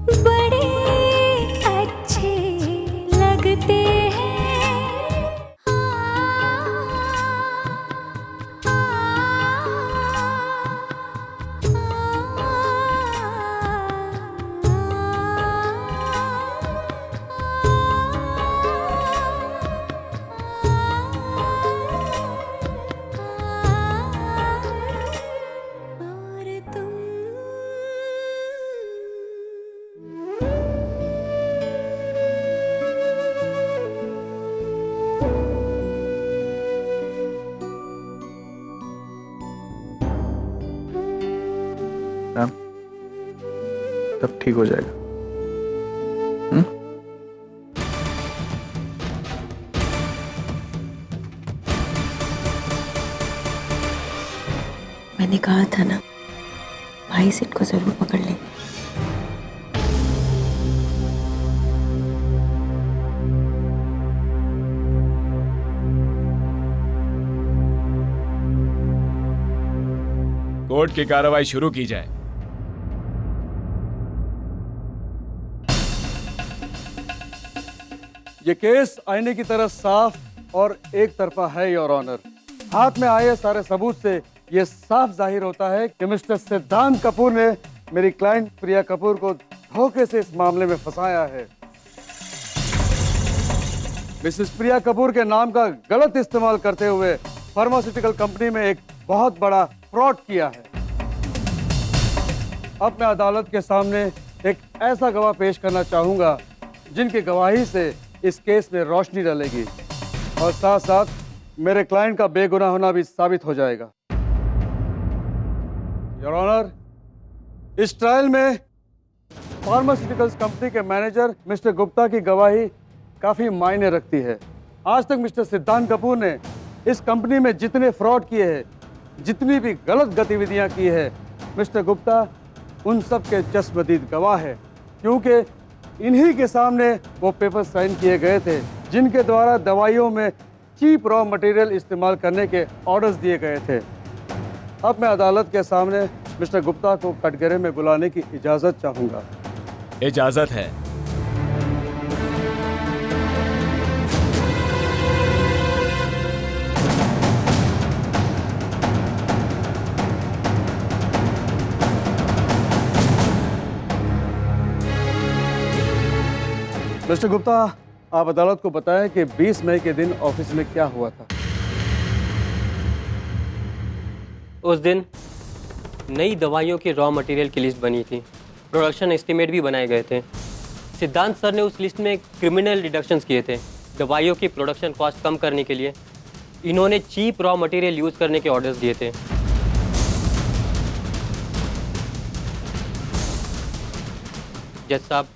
बड़े अच्छे लगते हैं। और तुम मैम, सब ठीक हो जाएगा। हम्म? मैंने कहा था ना, भाई से इनको जरूर पकड़ लेंगे। कोर्ट की कार्रवाई शुरू की जाए। ये केस आईने की तरह साफ और एक तरफा है योर ऑनर। हाथ में आए सारे सबूत से ये साफ जाहिर होता है कि मिस्टर सिद्धांत कपूर ने मेरी क्लाइंट प्रिया कपूर को धोखे से इस मामले में फंसाया है। मिसेस प्रिया कपूर के नाम का गलत इस्तेमाल करते हुए फार्मास्यूटिकल कंपनी में एक बहुत बड़ा फ्रॉड किया है। अब मैं अदालत के सामने एक ऐसा गवाह पेश करना चाहूंगा जिनकी गवाही से इस केस में रोशनी डलेगी और साथ साथ मेरे क्लाइंट का बेगुनाह होना भी साबित हो जाएगा। योर ऑनर, इस ट्रायल में फार्मास्यूटिकल्स कंपनी के मैनेजर मिस्टर गुप्ता की गवाही काफी मायने रखती है। आज तक मिस्टर सिद्धांत कपूर ने इस कंपनी में जितने फ्रॉड किए हैं, जितनी भी गलत गतिविधियां की है, मिस्टर गुप्ता उन सब के चश्मदीद गवाह है, क्योंकि इन्हीं के सामने वो पेपर साइन किए गए थे जिनके द्वारा दवाइयों में चीप रॉ मटेरियल इस्तेमाल करने के ऑर्डर्स दिए गए थे। अब मैं अदालत के सामने मिस्टर गुप्ता को कटघरे में बुलाने की इजाजत चाहूंगा। इजाजत है। मिस्टर गुप्ता, आप अदालत को बताएं कि 20 मई के दिन ऑफिस में क्या हुआ था। उस दिन नई दवाइयों की रॉ मटेरियल की लिस्ट बनी थी, प्रोडक्शन एस्टीमेट भी बनाए गए थे। सिद्धांत सर ने उस लिस्ट में क्रिमिनल डिडक्शंस किए थे। दवाइयों की प्रोडक्शन कॉस्ट कम करने के लिए इन्होंने चीप रॉ मटेरियल यूज़ करने के ऑर्डर्स दिए थे। जज साहब,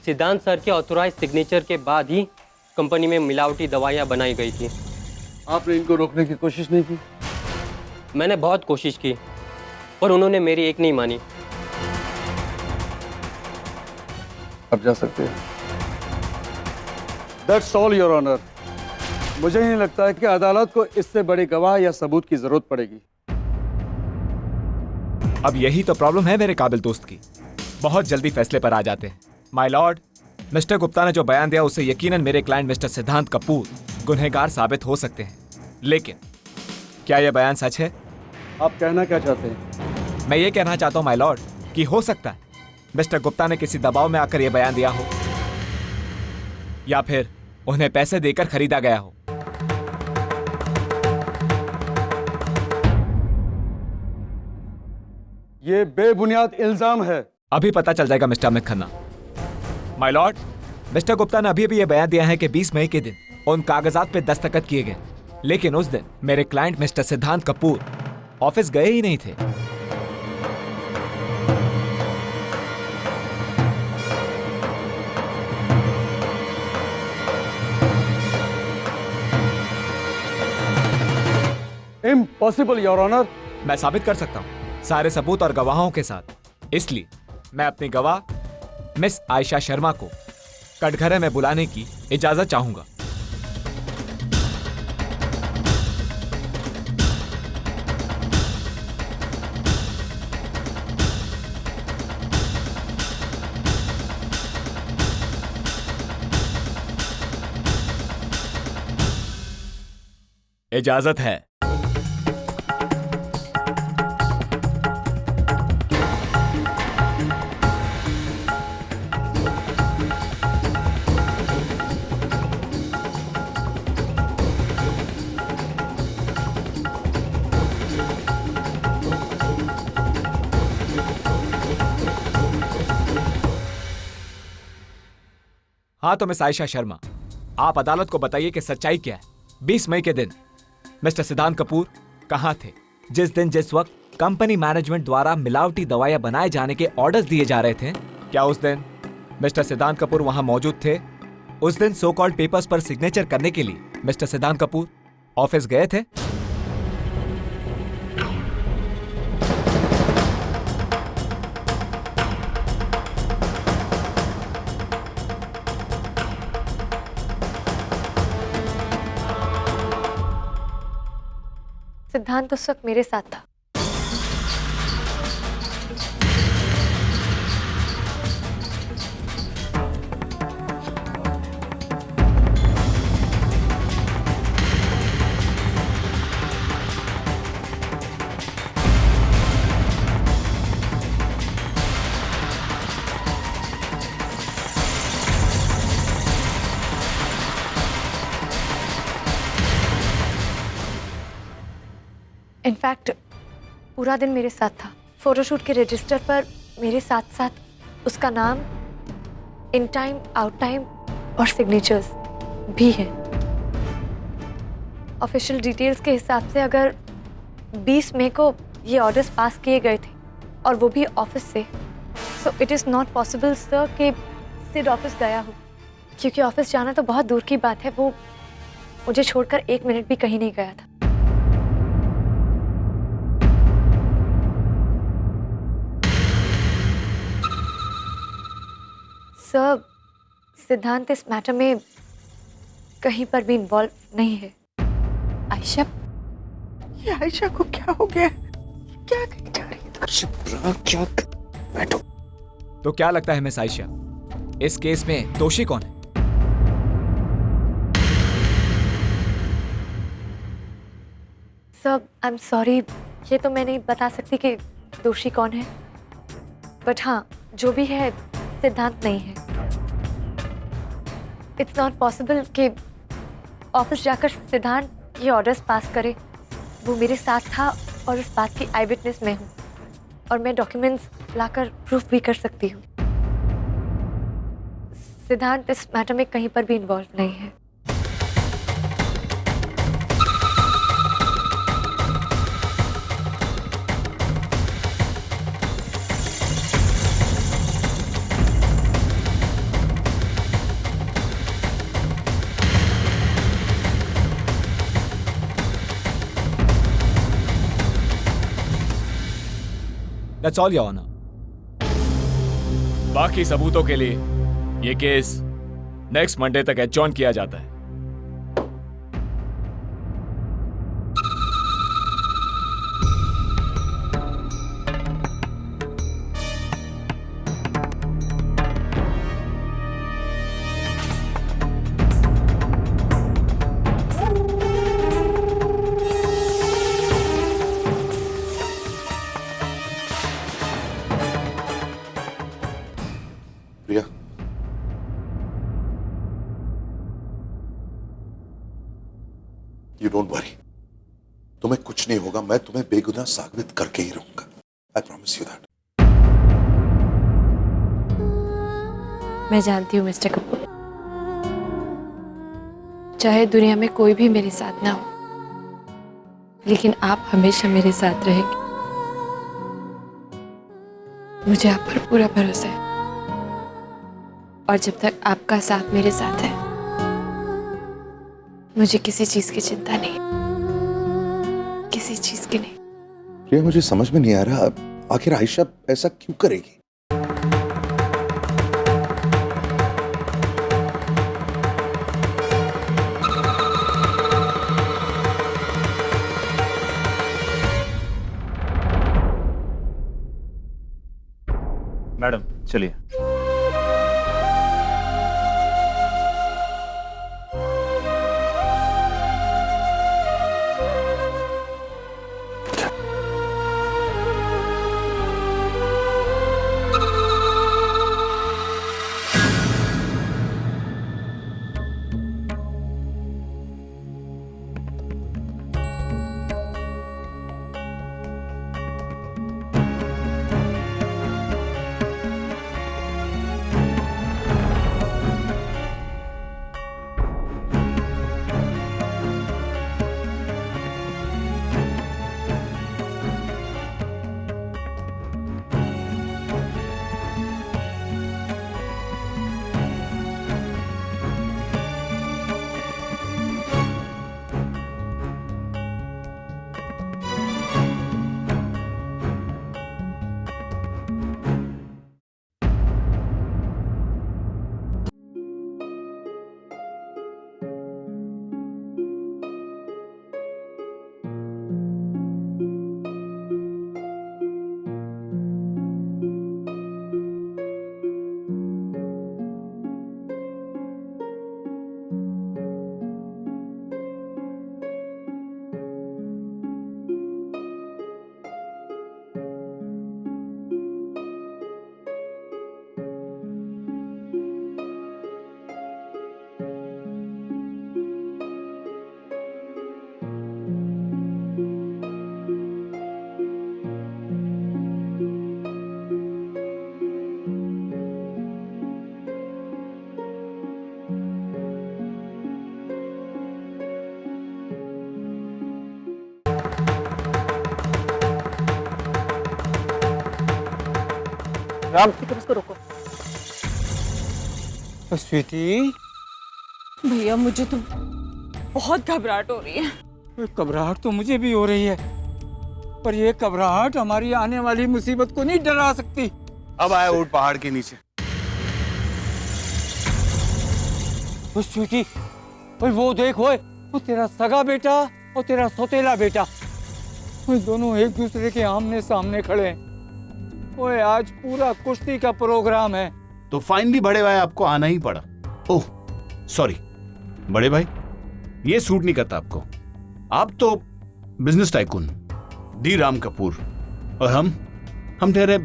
सिद्धांत सर के ऑथोराइज सिग्नेचर के बाद ही कंपनी में मिलावटी दवाइयाँ बनाई गई थी। आपने इनको रोकने की कोशिश नहीं की? मैंने बहुत कोशिश की पर उन्होंने मेरी एक नहीं मानी। अब जा सकते हैं। That's all your honour. मुझे नहीं लगता है कि अदालत को इससे बड़ी गवाह या सबूत की जरूरत पड़ेगी। अब यही तो प्रॉब्लम है मेरे काबिल दोस्त की, बहुत जल्दी फैसले पर आ जाते हैं। माय लॉर्ड, मिस्टर गुप्ता ने जो बयान दिया उससे यकीनन मेरे क्लाइंट मिस्टर सिद्धांत कपूर गुनहगार साबित हो सकते हैं, लेकिन क्या यह बयान सच है? आप कहना क्या चाहते हैं? मैं ये कहना चाहता हूँ माय लॉर्ड कि हो सकता है मिस्टर गुप्ता ने किसी दबाव में आकर यह बयान दिया हो या फिर उन्हें पैसे देकर खरीदा गया हो। ये बेबुनियाद इल्जाम है। अभी पता चल जाएगा mister Amit Khanna. My Lord, mister Gupta ने अभी अभी यह बयान दिया है कि 20 मई के दिन उन कागजात पे दस्तखत किए गए, लेकिन उस दिन मेरे क्लाइंट मिस्टर सिद्धांत कपूर ऑफिस गए ही नहीं थे। Impossible your honour. मैं साबित कर सकता हूं सारे सबूत और गवाहों के साथ, इसलिए मैं अपनी गवाह मिस आयशा शर्मा को कटघरे में बुलाने की इजाजत चाहूंगा। इजाजत है। हाँ तो मिस आयशा शर्मा, आप अदालत को बताइए कि सच्चाई क्या है। 20 मई के दिन मिस्टर सिद्धांत कपूर कहाँ थे? जिस दिन जिस वक्त कंपनी मैनेजमेंट द्वारा मिलावटी दवाइयां बनाए जाने के ऑर्डर्स दिए जा रहे थे, क्या उस दिन मिस्टर सिद्धांत कपूर वहां मौजूद थे? उस दिन सो कॉल्ड पेपर्स पर सिग्नेचर करने के लिए मिस्टर सिद्धांत कपूर ऑफिस गए थे? सिद्धांत उस वक्त मेरे साथ था। इनफैक्ट पूरा दिन मेरे साथ था। फोटोशूट के रजिस्टर पर मेरे साथ साथ उसका नाम, इन टाइम, आउट टाइम और सिग्नेचर्स भी हैं। ऑफिशियल डिटेल्स के हिसाब से अगर 20 मई को ये ऑर्डर्स पास किए गए थे और वो भी ऑफिस से, so it is not possible sir कि सिड ऑफिस गया हो, क्योंकि ऑफिस जाना तो बहुत दूर की बात है, वो मुझे छोड़कर 1 मिनट भी कहीं नहीं गया था। सर, सिद्धांत इस मैटर में कहीं पर भी इन्वॉल्व नहीं है। आयशा, ये आयशा को क्या हो गया? क्या कही जा रही है? क्या? बैठो। तो क्या लगता है मिस आयशा, इस केस में दोषी कौन है? सर, आई एम सॉरी, ये तो मैं नहीं बता सकती कि दोषी कौन है, बट हाँ, जो भी है सिद्धांत नहीं है। इट्स नॉट पॉसिबल कि ऑफिस जाकर सिद्धांत ये ऑर्डर्स पास करे। वो मेरे साथ था और उस बात की आई विटनेस मैं हूँ, और मैं डॉक्यूमेंट्स लाकर प्रूफ भी कर सकती हूँ। सिद्धांत इस मैटर में कहीं पर भी इन्वॉल्व नहीं है। That's all, Your Honor. बाकी सबूतों के लिए ये केस नेक्स्ट मंडे तक एडजॉर्न किया जाता है। प्रिया, यू डोंट वरी, तुम्हें कुछ नहीं होगा। मैं तुम्हें बेगुनाह साबित करके ही रहूंगा। I promise you that. मैं जानती हूँ मिस्टर कपूर, चाहे दुनिया में कोई भी मेरे साथ ना हो, लेकिन आप हमेशा मेरे साथ रहेंगे। मुझे आप पर पूरा भरोसा है, और जब तक आपका साथ मेरे साथ है, मुझे किसी चीज की चिंता नहीं, किसी चीज की नहीं। प्रिया, मुझे समझ में नहीं आ रहा, आखिर आयशा ऐसा क्यों करेगी? मैडम चलिए। राम इसको रोको। स्वीटी, भैया मुझे तो बहुत घबराहट हो रही है। घबराहट तो मुझे भी हो रही है, पर यह घबराहट हमारी आने वाली मुसीबत को नहीं डरा सकती। अब आया ऊंट पहाड़ के नीचे। स्वीटी, ओए वो देख, ओए वो तेरा सगा बेटा और तेरा सौतेला बेटा, ओए दोनों एक दूसरे के आमने सामने खड़े हैं। ओए आज पूरा कुश्ती का प्रोग्राम है। तो फाइनली बड़े भाई आपको आना ही पड़ा। ओह सॉरी बड़े भाई, ये सूट नहीं करता आपको। आप तो business tycoon D Ram Kapoor, और हम ठहरे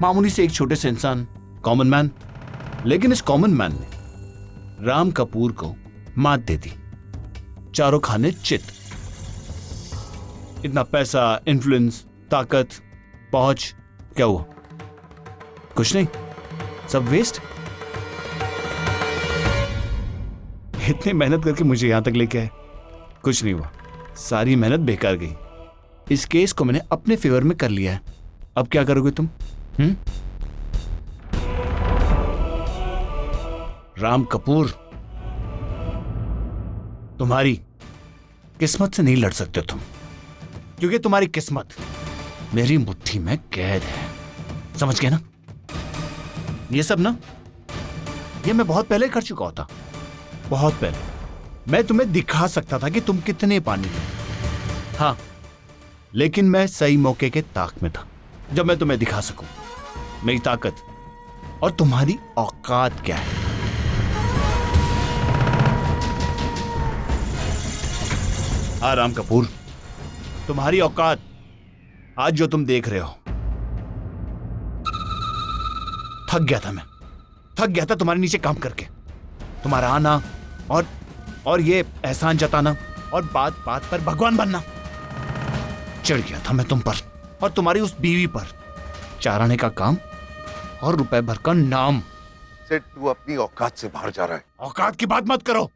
मामूली से एक छोटे से इंसान, कॉमन मैन। लेकिन इस कॉमन मैन ने राम कपूर को मात दे दी, चारों खाने चित। इतना पैसा, इन्फ्लुएंस, ताकत, पहुंच, क्या हुआ? कुछ नहीं, सब वेस्ट। इतनी मेहनत करके मुझे यहां तक लेके आए, कुछ नहीं हुआ, सारी मेहनत बेकार गई। इस केस को मैंने अपने फेवर में कर लिया है। अब क्या करोगे तुम? राम कपूर, तुम्हारी किस्मत से नहीं लड़ सकते तुम, क्योंकि तुम्हारी किस्मत मेरी मुट्ठी में कैद है। समझ गए ना? ये सब ना, ये मैं बहुत पहले कर चुका होता, बहुत पहले। मैं तुम्हें दिखा सकता था कि तुम कितने पानी में। हाँ, लेकिन मैं सही मौके के ताक में था, जब मैं तुम्हें दिखा सकूं मेरी ताकत और तुम्हारी औकात क्या है। हाँ राम कपूर, तुम्हारी औकात आज जो तुम देख रहे हो, थक गया था मैं, थक गया था तुम्हारे नीचे काम करके। तुम्हारा आना और ये एहसान जताना और बात बात पर भगवान बनना, चढ़ गया था मैं तुम पर और तुम्हारी उस बीवी पर। 4 आने का काम और रुपए भर का नाम। सेठ, तू अपनी औकात से बाहर जा रहा है। औकात की बात मत करो,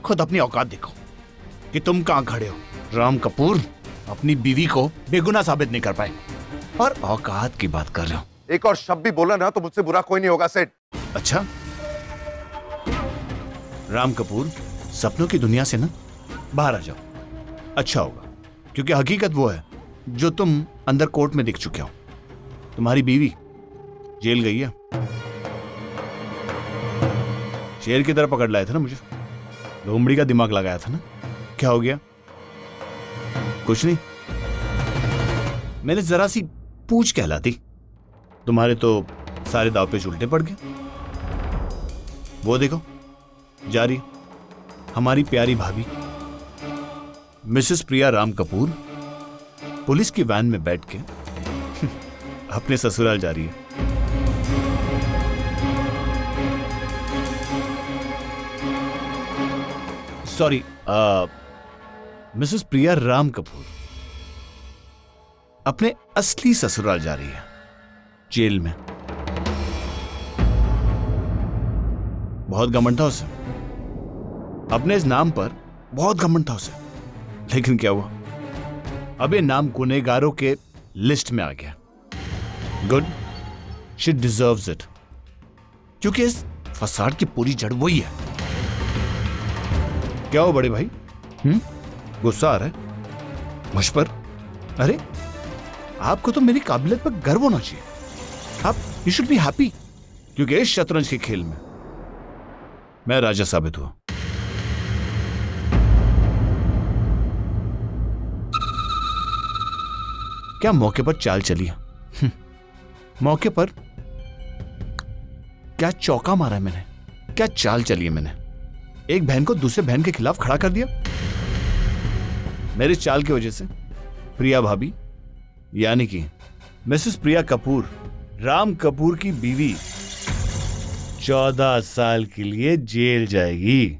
खुद अपनी औकात देखो कि तुम कहां खड़े हो। राम कपूर अपनी बीवी को बेगुनाह साबित नहीं कर पाए और औकात की बात कर रहे हो। एक और शब्द भी बोला ना तो मुझसे बुरा कोई नहीं होगा सेठ। अच्छा, राम कपूर, सपनों की दुनिया से ना बाहर आ जाओ, अच्छा होगा, क्योंकि हकीकत वो है जो तुम अंदर कोर्ट में दिख चुके हो। तुम्हारी बीवी जेल गई है। शेर की तरह पकड़ लाए थे ना मुझे, लोमड़ी का दिमाग लगाया था ना। क्या हो गया? कुछ नहीं, मैंने जरा सी पूछ कहलाती, तुम्हारे तो सारे दाव पे उल्टे पड़ गए। वो देखो जा रही हमारी प्यारी भाभी मिसेस प्रिया राम कपूर, पुलिस की वैन में बैठ के अपने ससुराल जा रही है। सॉरी, मिसेस प्रिया राम कपूर अपने असली ससुराल जा रही है, जेल में। बहुत घमंड था उसे, अपने इस नाम पर बहुत घमंड था उसे। लेकिन क्या हुआ, अब ये नाम गुनहगारों के लिस्ट में आ गया। गुड, शी डिजर्व्स इट, क्योंकि इस फसाद की पूरी जड़ वही है। क्या हो बड़े भाई, गुस्सा आ रहा है मुझ पर? अरे आपको तो मेरी काबिलियत पर गर्व होना चाहिए। आप यू शुड बी हैप्पी, क्योंकि इस शतरंज के खेल में मैं राजा साबित हुआ। क्या मौके पर चाल चली है? मौके पर क्या चौका मारा है मैंने, क्या चाल चली है मैंने। एक बहन को दूसरे बहन के खिलाफ खड़ा कर दिया। मेरी चाल की वजह से प्रिया भाभी यानी कि मिसेस प्रिया कपूर, राम कपूर की बीवी 14 साल के लिए जेल जाएगी।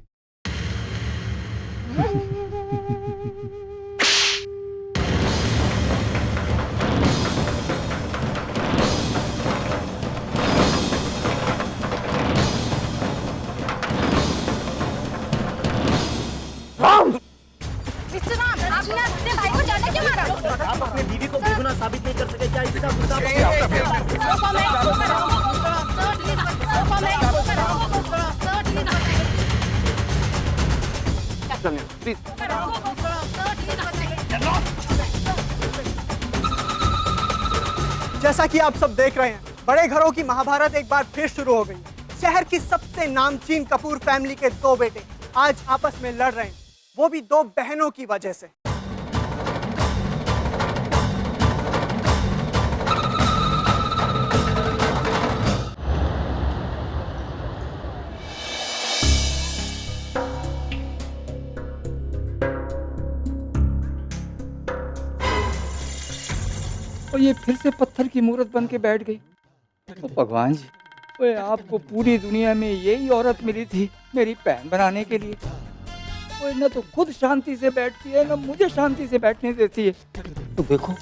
आपने अपने भाई को जाना क्यों मारा? आप अपने बीवी को बेगुनाह साबित नहीं कर सके क्या? इसका चलिए प्लीज। जैसा कि आप सब देख रहे हैं, बड़े घरों की महाभारत एक बार फिर शुरू हो गई। शहर की सबसे नामचीन कपूर फैमिली के दो बेटे आज आपस में लड़ रहे हैं, वो भी दो बहनों की वजह से। और ये फिर से पत्थर की मूर्त बन के बैठ गई। तो भगवान जी, ओए आपको पूरी दुनिया में यही औरत मिली थी मेरी बहन बनाने के लिए। ओए न तो खुद शांति से बैठती है, न मुझे शांति से बैठने देती है। तो देखो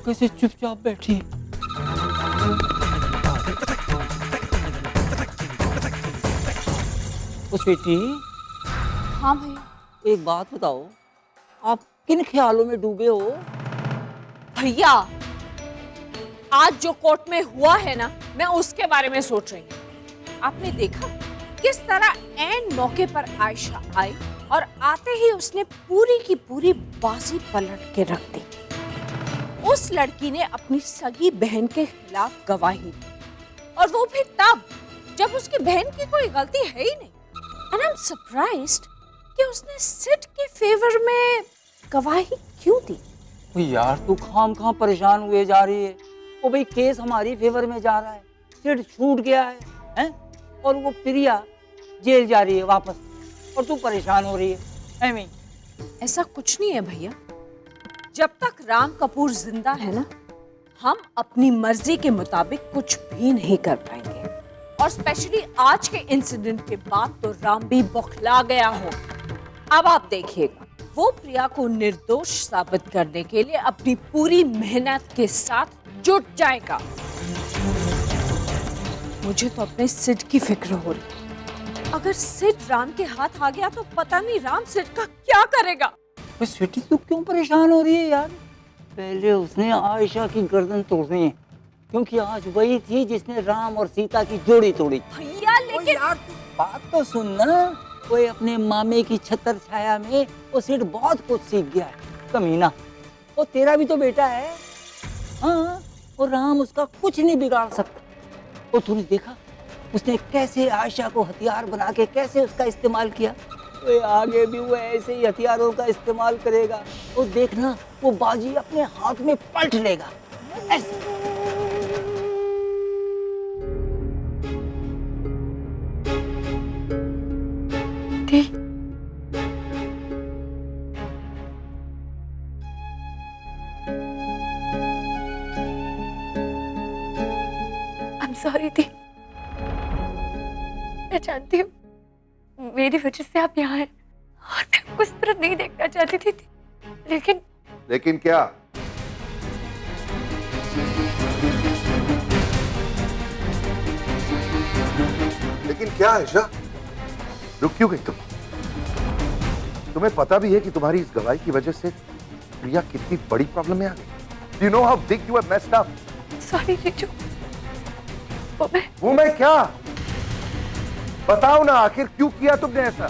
कैसे चुपचाप बैठी है। ओ स्वीटी, हाँ भैया। एक बात बताओ, आप किन ख्यालों में डूबे हो? भैया, आज जो कोर्ट में हुआ है ना, मैं उसके बारे में सोच रही हूँ। आपने देखा किस तरह एन मौके पर आयशा आई और आते ही उसने पूरी की पूरी बाजी पलट के रख दी। उस लड़की ने अपनी सगी बहन के खिलाफ गवाही दी, और वो भी तब जब उसकी बहन की कोई गलती है ही नहीं। And I'm surprised कि उसने सिड के फेवर में गवाही क्यों दी? ओ यार, तू खाम परेशान हुए जा रही है। ओ भाई, केस हमारी फेवर में जा रहा है, सिड छूट गया है, हैं? और वो प्रिया जेल जा रही है वापस, और तू परेशान हो रही है। ऐਵੇਂ ऐसा कुछ नहीं है भैया। जब तक राम कपूर जिंदा है ना, हम अपनी मर्जी के मुताबिक कुछ भी नहीं कर पाएंगे। और स्पेशली आज के इंसिडेंट के बाद तो राम भी बौखला गया हो। अब आप देखिएगा, वो प्रिया को निर्दोष साबित करने के लिए अपनी पूरी मेहनत के साथ जुट जाएगा। मुझे तो अपने सिड की फिक्र हो रही। अगर सिड राम के हाथ आ गया तो पता नहीं राम सिड का क्या करेगा। स्वीटी, तू क्यों परेशान हो रही है यार? पहले उसने आयशा की गर्दन तोड़नी है, क्योंकि आज वही थी जिसने राम और सीता की जोड़ी तोड़ी। भैया लेकिन यार, बात तो सुन ना। कोई अपने मामे की छतर छाया में वो सिड बहुत कुछ सीख गया है, कमीना। वो तेरा भी तो बेटा है। हाँ, और राम उसका कुछ नहीं बिगाड़ सकता। वो तूने देखा उसने कैसे आयशा को हथियार बना के कैसे उसका इस्तेमाल किया। तो आगे भी वो ऐसे ही हथियारों का इस्तेमाल करेगा। वो देखना, वो बाजी अपने हाथ में पलट लेगा। ऐसे। I'm sorry दी। मैं जानती हूँ मेरी वजह से आप यहाँ हैं, और मैं आपको इस तरह नहीं देखना चाहती थी, लेकिन क्या? लेकिन क्या आयशा, रुक क्यों गई तुम? तुम्हें पता भी है कि तुम्हारी इस गवाही की वजह से प्रिया कितनी बड़ी प्रॉब्लम में आ गई। You know how big you have messed up. Sorry जीजू। वो मैं क्या? बताओ ना, आखिर क्यों किया तुमने ऐसा?